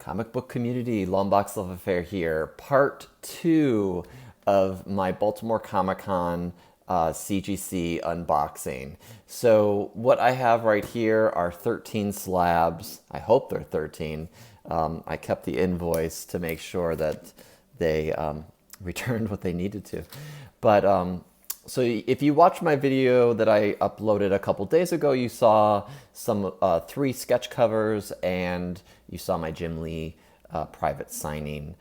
Comic book community, Long Box Love Affair here. Part 2 of my Baltimore Comic-Con CGC unboxing. So what I have right here are 13 slabs. I hope they're 13. I kept the invoice to make sure that they returned what they needed to. But so if you watched my video that I uploaded a couple days ago, you saw some 3 sketch covers, and you saw my Jim Lee private signing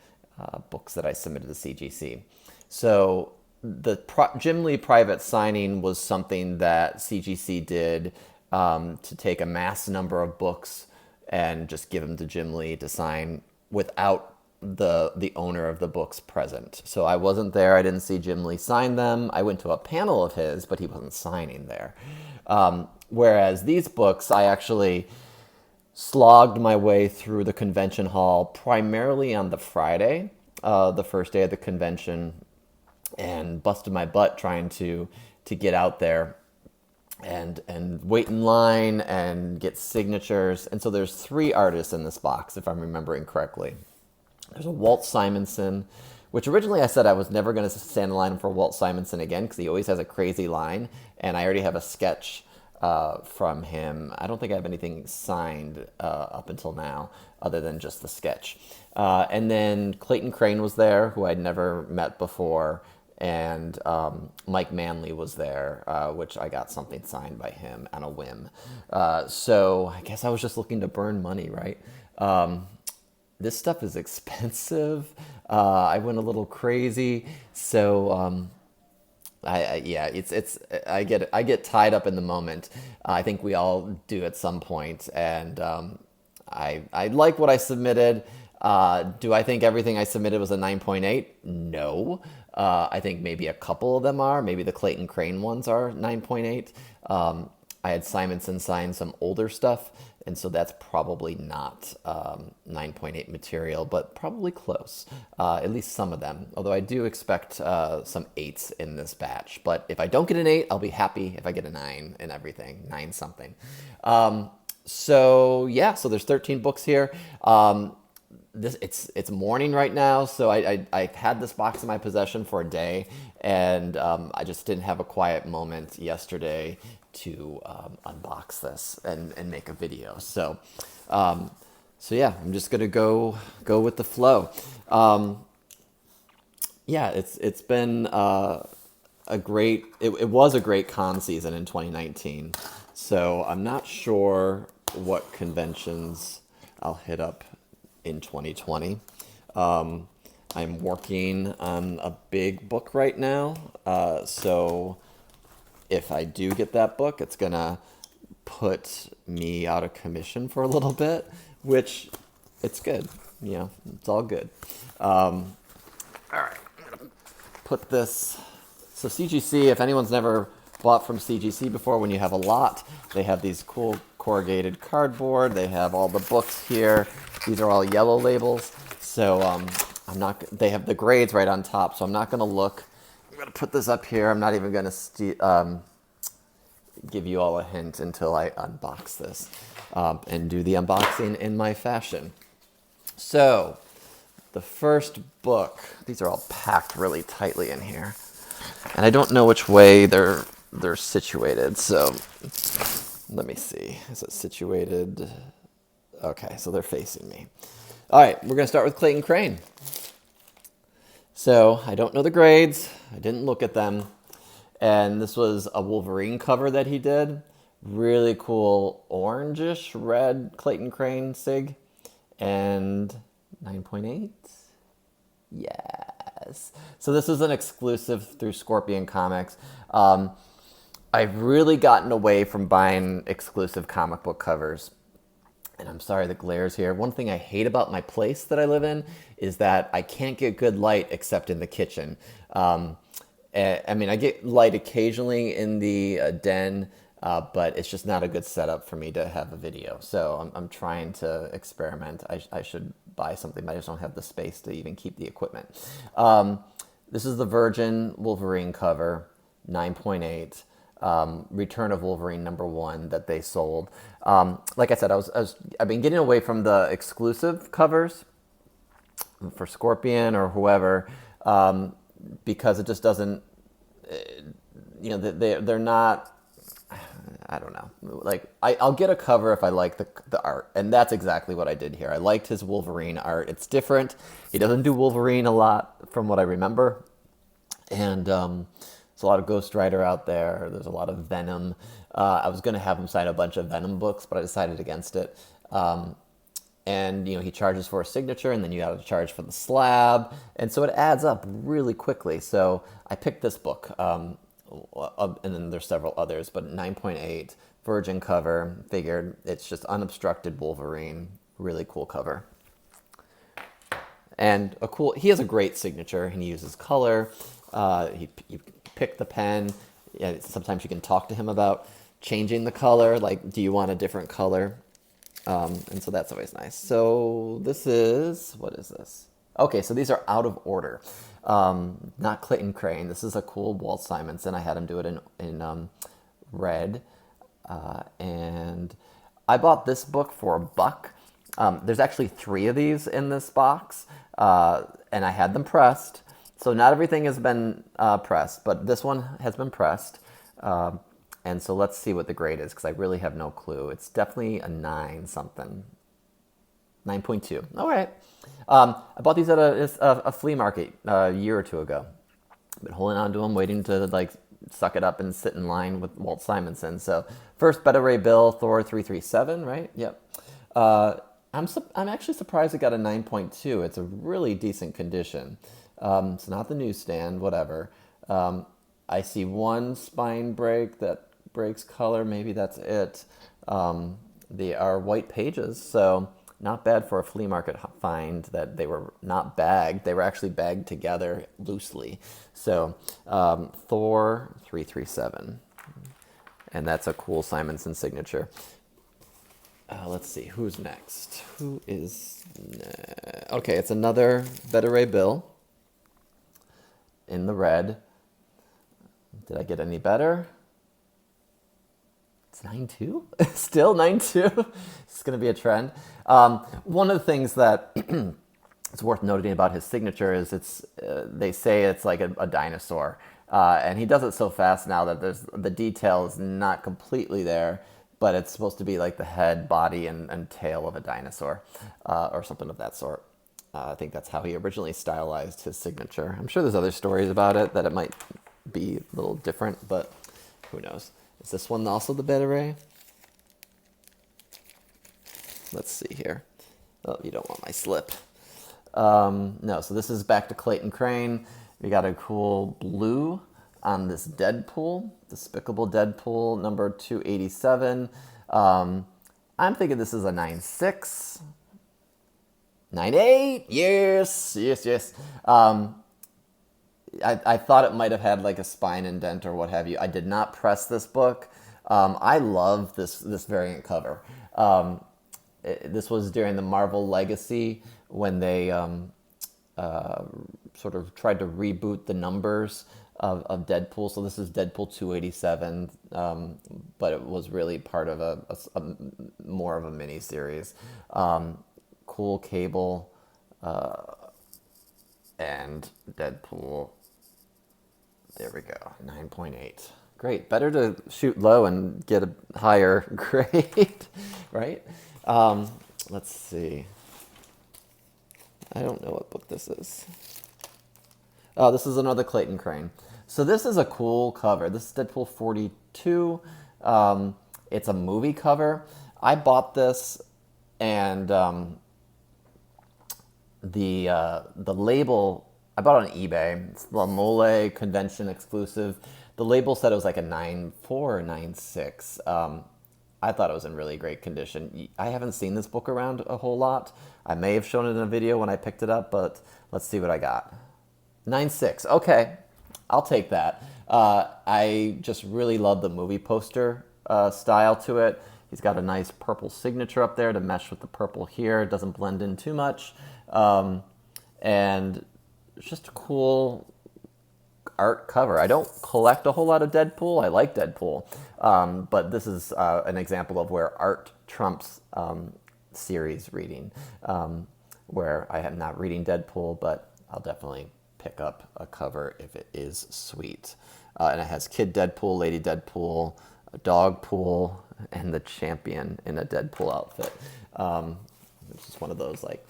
books that I submitted to CGC. So the Jim Lee private signing was something that CGC did to take a mass number of books and just give them to Jim Lee to sign without the owner of the books present. So I wasn't there. I didn't see Jim Lee sign them. I went to a panel of his, but he wasn't signing there. Whereas these books, I actually slogged my way through the convention hall primarily on the Friday, the first day of the convention, and busted my butt trying to get out there and wait in line and get signatures. And so there's 3 artists in this box, if I'm remembering correctly. There's a Walt Simonson, which originally I said I was never going to stand in line for Walt Simonson again because he always has a crazy line, and I already have a sketch from him. I don't think I have anything signed up until now other than just the sketch. And then Clayton Crain was there, who I'd never met before, and Mike Manley was there, which I got something signed by him on a whim. So I guess I was just looking to burn money, right? This stuff is expensive. I went a little crazy, so I get tied up in the moment. I think we all do at some point, and I like what I submitted. Do I think everything I submitted was a 9.8? No. I think maybe a couple of them are. Maybe the Clayton Crain ones are 9.8. I had Simonson sign some older stuff, and so that's probably not 9.8 material, but probably close, at least some of them. Although I do expect some 8s in this batch. But if I don't get an 8, I'll be happy if I get a 9 and everything, 9 something. So yeah, so there's 13 books here. It's morning right now, so I've had this box in my possession for a day, and I just didn't have a quiet moment yesterday to unbox this and make a video. So yeah, I'm just gonna go with the flow. Yeah, it's been it was a great con season in 2019. So I'm not sure what conventions I'll hit up in 2020. I'm working on a big book right now, so if I do get that book, it's gonna put me out of commission for a little bit, which it's good. You know, it's all good. All right, I'm gonna put this. So CGC, if anyone's never bought from CGC before, when you have a lot, they have these cool corrugated cardboard. They have all the books here. These are all yellow labels. So they have the grades right on top, so I'm not gonna look. I'm gonna put this up here. I'm not even gonna give you all a hint until I unbox this and do the unboxing in my fashion. So the first book, these are all packed really tightly in here, and I don't know which way they're situated. So let me see. Is it situated? Okay, so they're facing me. All right, we're gonna start with Clayton Crain. So I don't know the grades. I didn't look at them. And this was a Wolverine cover that he did. Really cool orangish red Clayton Crain sig. And 9.8? Yes. So this is an exclusive through Scorpion Comics. I've really gotten away from buying exclusive comic book covers. And I'm sorry the glare's here. One thing I hate about my place that I live in is that I can't get good light except in the kitchen. I mean, I get light occasionally in the den, but it's just not a good setup for me to have a video. So I'm trying to experiment. I should buy something, but I just don't have the space to even keep the equipment. This is the Virgin Wolverine cover, 9.8. Return of Wolverine #1 that they sold. Like I said, I've been getting away from the exclusive covers for Scorpion or whoever, because it just doesn't, they're not, I don't know. Like I'll get a cover if I like the art, and that's exactly what I did here. I liked his Wolverine art. It's different. He doesn't do Wolverine a lot from what I remember, and there's a lot of Ghost Rider out there. There's a lot of Venom. I was going to have him sign a bunch of Venom books, but I decided against it. And he charges for a signature, and then you got to charge for the slab, and so it adds up really quickly. So I picked this book, and then there's several others, but 9.8 Virgin cover. Figured it's just unobstructed Wolverine, really cool cover, and he has a great signature, and he uses color. You pick the pen. Yeah, sometimes you can talk to him about changing the color, like, do you want a different color? And so that's always nice. So what is this? Okay, so these are out of order. Not Clayton Crain. This is a cool Walt Simonson. I had him do it in red. And I bought this book for $1. There's actually 3 of these in this box, and I had them pressed. So not everything has been pressed, but this one has been pressed. And so let's see what the grade is, because I really have no clue. It's definitely a 9 something. 9.2. All right. I bought these at a flea market a year or 2 ago. Been holding on to them, waiting to suck it up and sit in line with Walt Simonson. So first Beta Ray Bill, Thor 337, right? Yep. I'm actually surprised it got a 9.2. It's a really decent condition. It's not the newsstand, whatever. I see one spine break that breaks color. Maybe that's it. They are white pages, so not bad for a flea market find that they were not bagged. They were actually bagged together loosely. So Thor 337. And that's a cool Simonson signature. Let's see, who's next? Okay, it's another Beta Ray Bill in the red. Did I get any better? It's 9.2? Still 9.2? It's going to be a trend. One of the things that it's worth noting about his signature is they say it's like a dinosaur. And he does it so fast now that the detail is not completely there, but it's supposed to be like the head, body, and tail of a dinosaur, or something of that sort. I think that's how he originally stylized his signature. I'm sure there's other stories about it that it might be a little different, but who knows. Is this one also the Beta Ray? Let's see here. Oh, you don't want my slip. No, so this is back to Clayton Crain. We got a cool blue on this Deadpool, Despicable Deadpool, number 287. I'm thinking this is a 9.6. 9.8, yes. I thought it might have had like a spine indent or what have you. I did not press this book. I love this variant cover. This was during the Marvel Legacy when they sort of tried to reboot the numbers of Deadpool. So this is Deadpool 287, but it was really part of a more of a mini series. Cool Cable and Deadpool. There we go, 9.8. Great, better to shoot low and get a higher grade, right? Let's see. I don't know what book this is. Oh, this is another Clayton Crain. So this is a cool cover. This is Deadpool 42. It's a movie cover. I bought this, and the label, I bought it on eBay. It's La Mole convention exclusive. The label said it was like a 9.4 or 9.6. I thought it was in really great condition. I haven't seen this book around a whole lot. I may have shown it in a video when I picked it up, but let's see what I got. 9.6. Okay, I'll take that. I just really love the movie poster style to it. He's got a nice purple signature up there to mesh with the purple here. It doesn't blend in too much. And it's just a cool art cover. I don't collect a whole lot of Deadpool. I like Deadpool. But this is an example of where art trumps series reading, where I am not reading Deadpool, but I'll definitely pick up a cover if it is sweet. And it has Kid Deadpool, Lady Deadpool, a dog pool, and the champion in a Deadpool outfit. Which is one of those like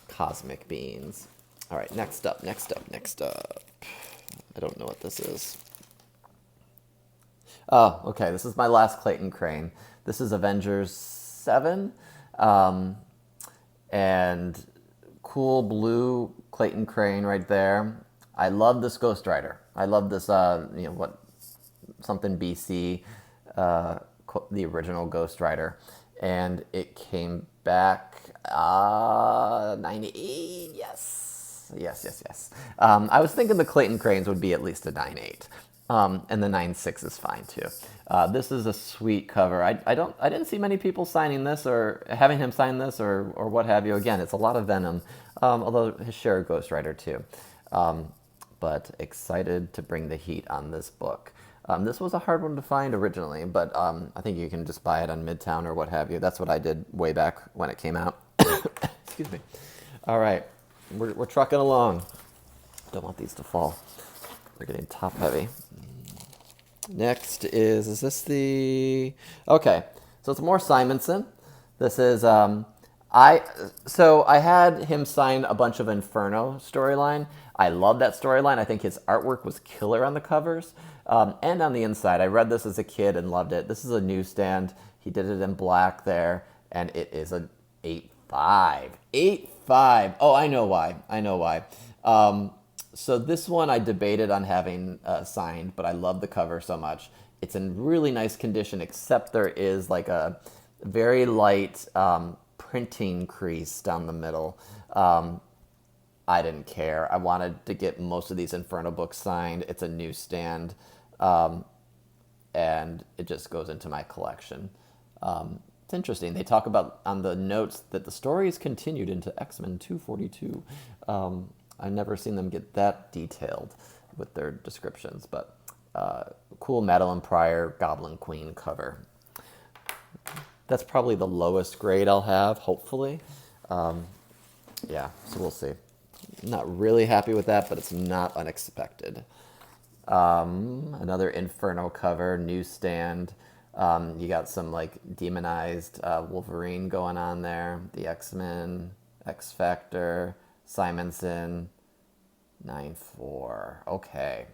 cosmic beings. All right, next up. I don't know what this is. Oh, okay, this is my last Clayton Crain. This is Avengers 7. And cool blue Clayton Crain right there. I love this Ghost Rider. I love this, something BC, the original Ghost Rider. And it came back 98, yes. I was thinking the Clayton Crains would be at least a 9.8. And the 9.6 is fine too. This is a sweet cover. I didn't see many people signing this or having him sign this or what have you. Again, it's a lot of Venom, although his share of Ghost Rider too. But excited to bring the heat on this book. This was a hard one to find originally, but I think you can just buy it on Midtown or what have you. That's what I did way back when it came out. Excuse me. All right, we're trucking along. Don't want these to fall. We're getting top heavy. Next is this the... Okay, so it's more Simonson. This is, I had him sign a bunch of Inferno storyline. I love that storyline. I think his artwork was killer on the covers. And on the inside, I read this as a kid and loved it. This is a newsstand. He did it in black there, and it is an 8.5. 8.5. Oh, I know why. So this one I debated on having signed, but I love the cover so much. It's in really nice condition, except there is like a very light printing crease down the middle. I didn't care. I wanted to get most of these Inferno books signed. It's a newsstand, and it just goes into my collection. It's interesting. They talk about on the notes that the story is continued into X-Men 242. I've never seen them get that detailed with their descriptions, but cool Madeline Pryor Goblin Queen cover. That's probably the lowest grade I'll have, hopefully. Yeah, so we'll see. Not really happy with that, but it's not unexpected. Another Inferno cover, newsstand. You got some like demonized Wolverine going on there. The X-Men, X-Factor, Simonson, 9.4. Okay.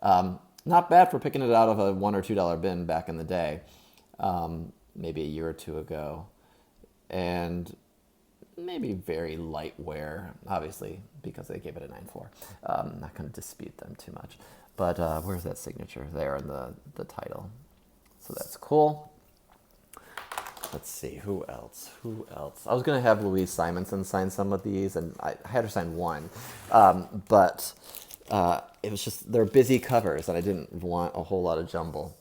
Not bad for picking it out of a $1 or $2 bin back in the day. Maybe a year or two ago. And maybe very light wear, obviously, because they gave it a 9.4. I'm not going to dispute them too much. But where's that signature? There in the title. So that's cool. Let's see, who else? I was going to have Louise Simonson sign some of these, and I had her sign one. But it was just, they're busy covers, and I didn't want a whole lot of jumble.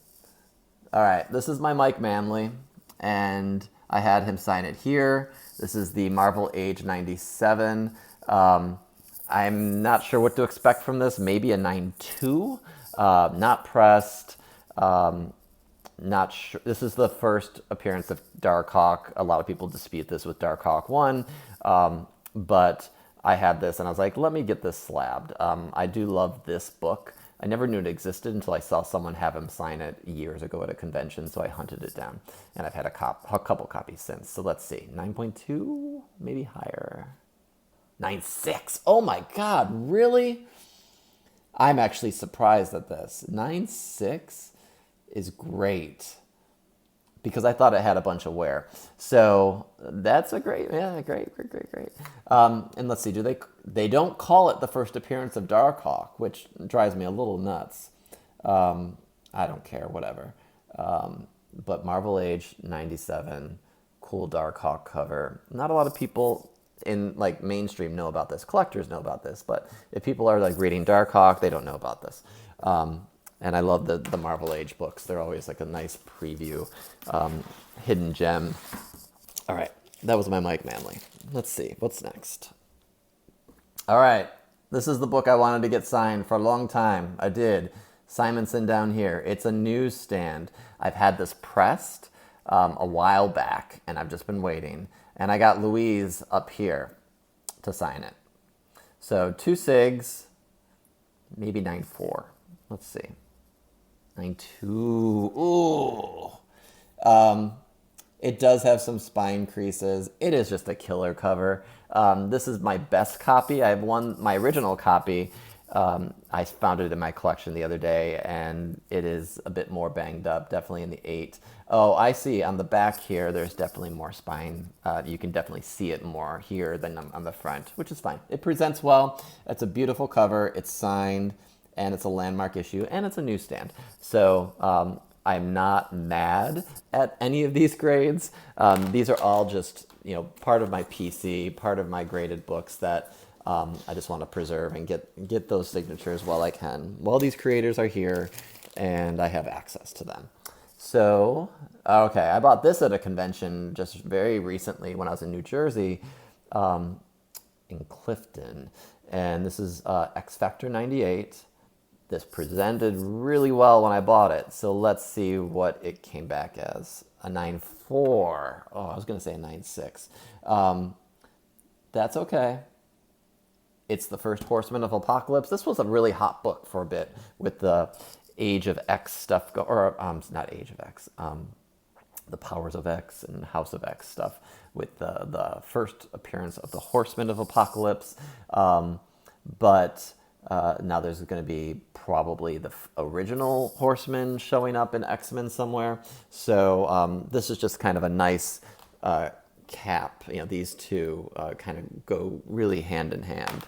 All right, this is my Mike Manley, and I had him sign it here. This is the Marvel Age 97. I'm not sure what to expect from this. Maybe a 9.2. Not pressed. Not sure. This is the first appearance of Darkhawk. A lot of people dispute this with Darkhawk 1. But I had this, and I was like, let me get this slabbed. I do love this book. I never knew it existed until I saw someone have him sign it years ago at a convention, so I hunted it down. And I've had a couple copies since. So let's see. 9.2? Maybe higher. 9.6. Oh my God, really? I'm actually surprised at this. 9.6 is great because I thought it had a bunch of wear. So that's a great. And let's see, they don't call it the first appearance of Darkhawk, which drives me a little nuts. I don't care, whatever. But Marvel Age 97, cool Darkhawk cover. Not a lot of people in like mainstream know about this. Collectors know about this, but if people are like reading Darkhawk, they don't know about this. And I love the Marvel Age books. They're always like a nice preview, hidden gem. All right, that was my Mike Manley. Let's see, what's next? All right, This is the book I wanted to get signed for a long time. I did. Simonson down here. It's a newsstand. I've had this pressed a while back, and I've just been waiting. And I got Louise up here to sign it. So 2 SIGs, maybe 9.4. Let's see. 9.2. Ooh. It does have some spine creases. It is just a killer cover. This is my best copy. I have my original copy. I found it in my collection the other day, and it is a bit more banged up, definitely in the 8. Oh, I see. On the back here, there's definitely more spine. You can definitely see it more here than on the front, which is fine. It presents well. It's a beautiful cover. It's signed, and it's a landmark issue, and it's a newsstand. So I'm not mad at any of these grades. These are all just, part of my PC, part of my graded books that I just want to preserve and get those signatures while I can. While these creators are here and I have access to them. So, okay, I bought this at a convention just very recently when I was in New Jersey, in Clifton. And this is X Factor 98. This presented really well when I bought it. So let's see what it came back as. A 9.4. Oh, I was going to say a 9.6. That's okay. It's the first Horseman of Apocalypse. This was a really hot book for a bit with the Age of X stuff, not Age of X, the Powers of X and House of X stuff with the first appearance of the Horseman of Apocalypse. But now there's going to be probably the original Horseman showing up in X-Men somewhere. So this is just kind of a nice cap. These two kind of go really hand in hand.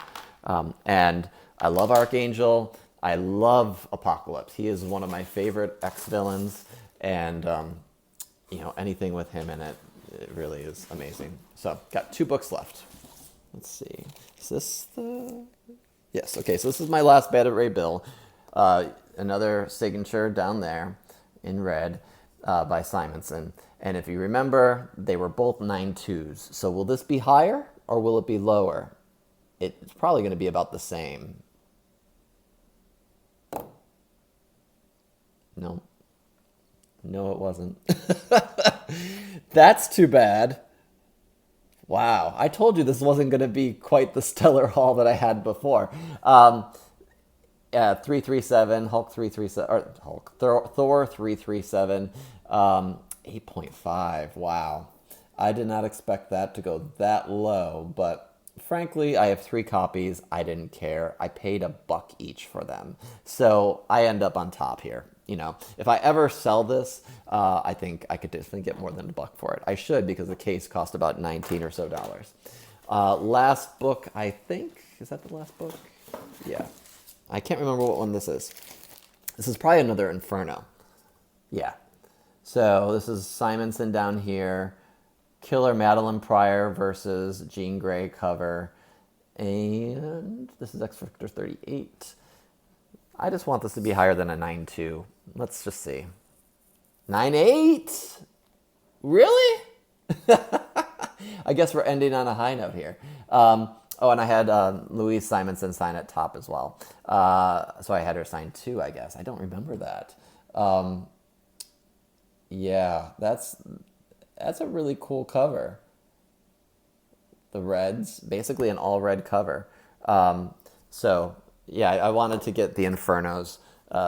And I love Archangel. I love Apocalypse. He is one of my favorite X-villains. And, anything with him in it, it really is amazing. So got 2 books left. Let's see. Is this the... Yes, okay, so this is my last Beta Ray Bill. Another signature down there in red by Simonson. And if you remember, they were both 9.2s. So will this be higher or will it be lower? It's probably going to be about the same. No. No, it wasn't. That's too bad. Wow, I told you this wasn't going to be quite the stellar haul that I had before. 337, Hulk 337, or Thor 337, 8.5. Wow, I did not expect that to go that low, but frankly, I have 3 copies. I didn't care. I paid $1 each for them, so I end up on top here. If I ever sell this, I think I could definitely get more than $1 for it. I should, because the case cost about $19 or so. Last book, I think. Is that the last book? Yeah. I can't remember what one this is. This is probably another Inferno. Yeah. So this is Simonson down here. Killer Madeline Pryor versus Jean Grey cover. And this is X Factor 38. I just want this to be higher than a 9.2. Let's just see. 9.8? Really? I guess we're ending on a high note here. And I had Louise Simonson sign at top as well. So I had her sign 2, I guess. I don't remember that. Yeah, that's a really cool cover. The reds, basically an all red cover. So yeah, I wanted to get the Infernos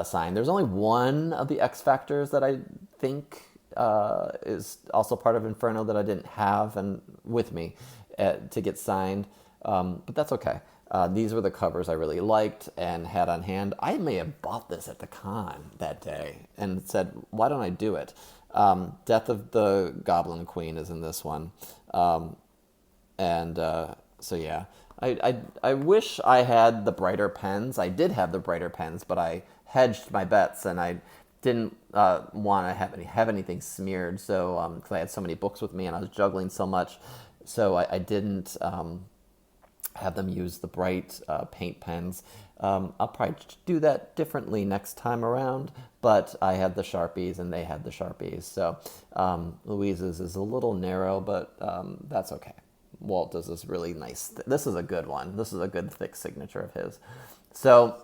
signed. There's only one of the X Factors that I think is also part of Inferno that I didn't have and with me to get signed. But that's okay. These were the covers I really liked and had on hand. I may have bought this at the con that day and said, why don't I do it? Death of the Goblin Queen is in this one. So yeah, I wish I had the brighter pens. I did have the brighter pens, but I hedged my bets and I didn't want to have anything smeared. So because I had so many books with me and I was juggling so much, so I didn't have them use the bright paint pens. I'll probably do that differently next time around, but I had the Sharpies and they had the Sharpies. So Louise's is a little narrow, but that's okay. Walt does this really nice, this is a good one. This is a good thick signature of his. So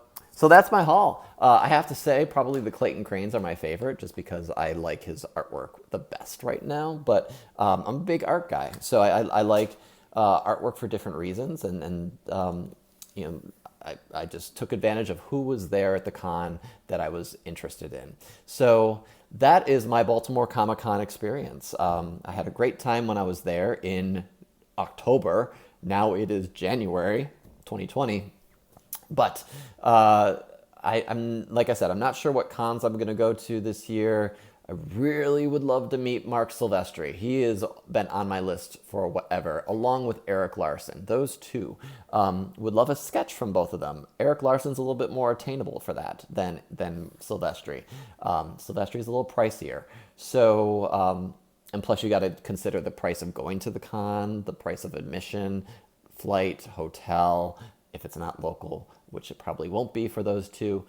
that's my haul. I have to say probably the Clayton Crains are my favorite just because I like his artwork the best right now. But I'm a big art guy. So I like artwork for different reasons. And you know, I just took advantage of who was there at the con that I was interested in. So that is my Baltimore Comic-Con experience. I had a great time when I was there in October. Now it is January 2020. But I'm like I said, I'm not sure what cons I'm going to go to this year. I really would love to meet Mark Silvestri. He has been on my list for whatever, along with Eric Larson. Those two. Would love a sketch from both of them. Eric Larson's a little bit more attainable for that than Silvestri. Silvestri's a little pricier. So, and plus you got to consider the price of going to the con, the price of admission, flight, hotel, if it's not local, which it probably won't be for those two.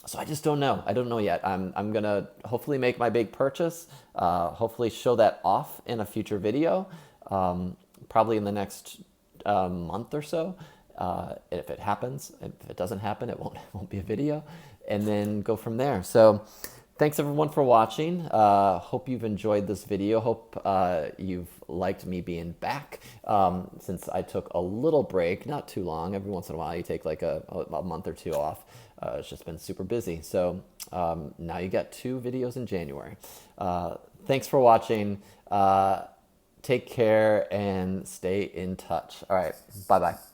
So I just don't know. I don't know yet. I'm going to hopefully make my big purchase, hopefully show that off in a future video, probably in the next month or so. If it happens, if it doesn't happen, it won't be a video, and then go from there. So thanks everyone for watching. Hope you've enjoyed this video. Hope you've liked me being back since I took a little break, not too long. Every once in a while you take like a month or two off. It's just been super busy. So now you got 2 videos in January. Thanks for watching. Take care and stay in touch. All right. Bye-bye.